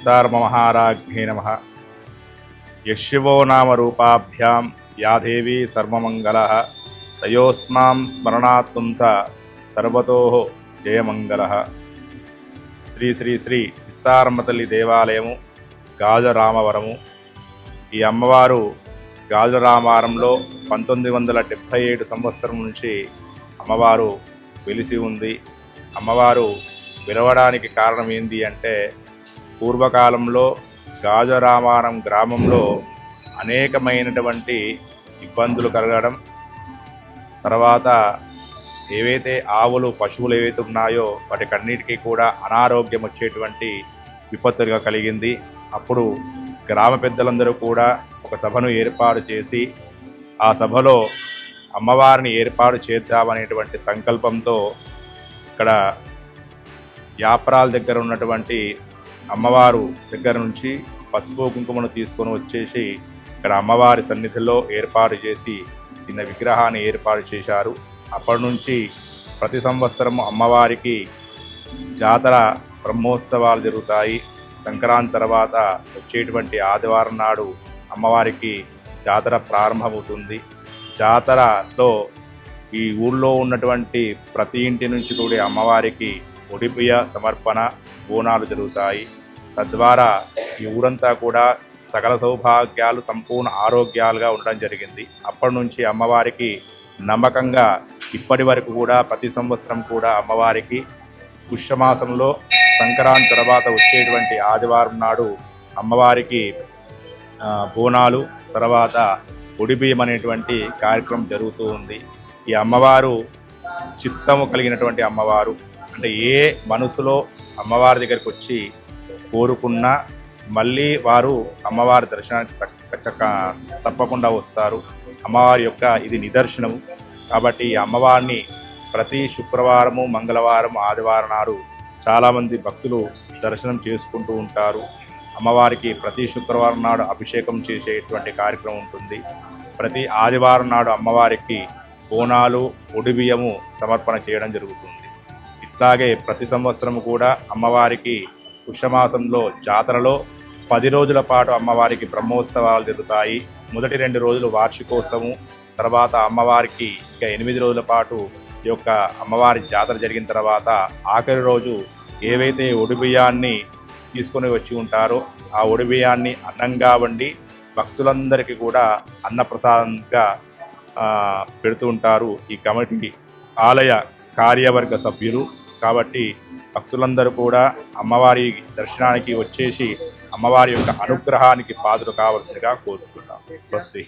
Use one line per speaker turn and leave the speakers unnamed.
चित्तारमहाराज्ञे नमः। यशिवो नाम रूपाभ्यां या देवी सर्वमंगलः तयोस्मां स्मरणात् पुंसा सर्वतो जयमंगलः। శ్రీ శ్రీ శ్రీ చిత్తారమ్మ తల్లి దేవాలయము గాజరామవరము. ఈ అమ్మవారు గాజరామవరంలో 1977 సంవత్సరం నుంచి అమ్మవారు వెలిసి ఉంది. అమ్మవారు వెలవడానికి కారణం ఏంది అంటే, పూర్వకాలంలో గాజరామవరం గ్రామంలో అనేకమైనటువంటి ఇబ్బందులు కలగడం, తర్వాత ఏవైతే ఆవులు పశువులు ఏవైతే ఉన్నాయో వాటికన్నిటికీ కూడా అనారోగ్యం వచ్చేటువంటి విపత్తుగా కలిగింది. అప్పుడు గ్రామ పెద్దలందరూ కూడా ఒక సభను ఏర్పాటు చేసి ఆ సభలో అమ్మవారిని ఏర్పాటు చేద్దామనేటువంటి సంకల్పంతో ఇక్కడ యాప్రాల దగ్గర ఉన్నటువంటి అమ్మవారు దగ్గర నుంచి పసుపు కుంకుమను తీసుకొని వచ్చేసి ఇక్కడ అమ్మవారి సన్నిధిలో ఏర్పాటు చేసి చిన్న విగ్రహాన్ని ఏర్పాటు చేశారు. అప్పటి నుంచి ప్రతి సంవత్సరం అమ్మవారికి జాతర బ్రహ్మోత్సవాలు జరుగుతాయి. సంక్రాంతి తర్వాత వచ్చేటువంటి ఆదివారం నాడు అమ్మవారికి జాతర ప్రారంభమవుతుంది. జాతరలో ఈ ఊళ్ళో ఉన్నటువంటి ప్రతి ఇంటి నుంచి కూడా అమ్మవారికి ఒడిబియ్య సమర్పణ బోనాలు జరుగుతాయి. తద్వారా ఈ ఊరంతా కూడా సకల సౌభాగ్యాలు సంపూర్ణ ఆరోగ్యాలుగా ఉండడం జరిగింది. అప్పటి నుంచి అమ్మవారికి నమ్మకంగా ఇప్పటి వరకు కూడా ప్రతి సంవత్సరం కూడా అమ్మవారికి పుష్యమాసంలో సంక్రాంతి తర్వాత వచ్చేటువంటి ఆదివారం నాడు అమ్మవారికి బోనాలు, తర్వాత ఒడిబియ్యం అనేటువంటి కార్యక్రమం జరుగుతూ ఉంది. ఈ అమ్మవారు చిత్తము కలిగినటువంటి అమ్మవారు. అంటే ఏ మనసులో అమ్మవారి దగ్గరికి వచ్చి కోరుకున్నా మళ్ళీ వారు అమ్మవారి దర్శనానికి తప్పకుండా వస్తారు. అమ్మవారి యొక్క ఇది నిదర్శనము. కాబట్టి ఈ అమ్మవారిని ప్రతి శుక్రవారము, మంగళవారం, ఆదివారం నాడు చాలామంది భక్తులు దర్శనం చేసుకుంటూ ఉంటారు. అమ్మవారికి ప్రతి శుక్రవారం నాడు అభిషేకం చేసేటువంటి కార్యక్రమం ఉంటుంది. ప్రతి ఆదివారం నాడు అమ్మవారికి బోనాలు, ఒడిబియ్యము సమర్పణ చేయడం జరుగుతుంది. ఇట్లాగే ప్రతి సంవత్సరం కూడా అమ్మవారికి పుష్యమాసంలో జాతరలో 10 రోజుల పాటు అమ్మవారికి బ్రహ్మోత్సవాలు జరుగుతాయి. మొదటి 2 రోజులు వార్షికోత్సవం, తర్వాత అమ్మవారికి ఇక 8 రోజుల పాటు ఈ యొక్క అమ్మవారి జాతర జరిగిన తర్వాత ఆఖరి రోజు ఏవైతే ఒడిబియ్యాన్ని తీసుకొని వచ్చి ఉంటారో ఆ ఒడిబియ్యాన్ని అన్నంగా వండి భక్తులందరికీ కూడా అన్నప్రసాదంగా పెడుతూ ఉంటారు ఈ కమిటీ ఆలయ కార్యవర్గ సభ్యులు. కాబట్టి భక్తులందరూ కూడా అమ్మవారి దర్శనానికి వచ్చేసి అమ్మవారి యొక్క అనుగ్రహానికి పాత్రలు కావలసిందిగా కోరుచున్నాం. స్వస్తి.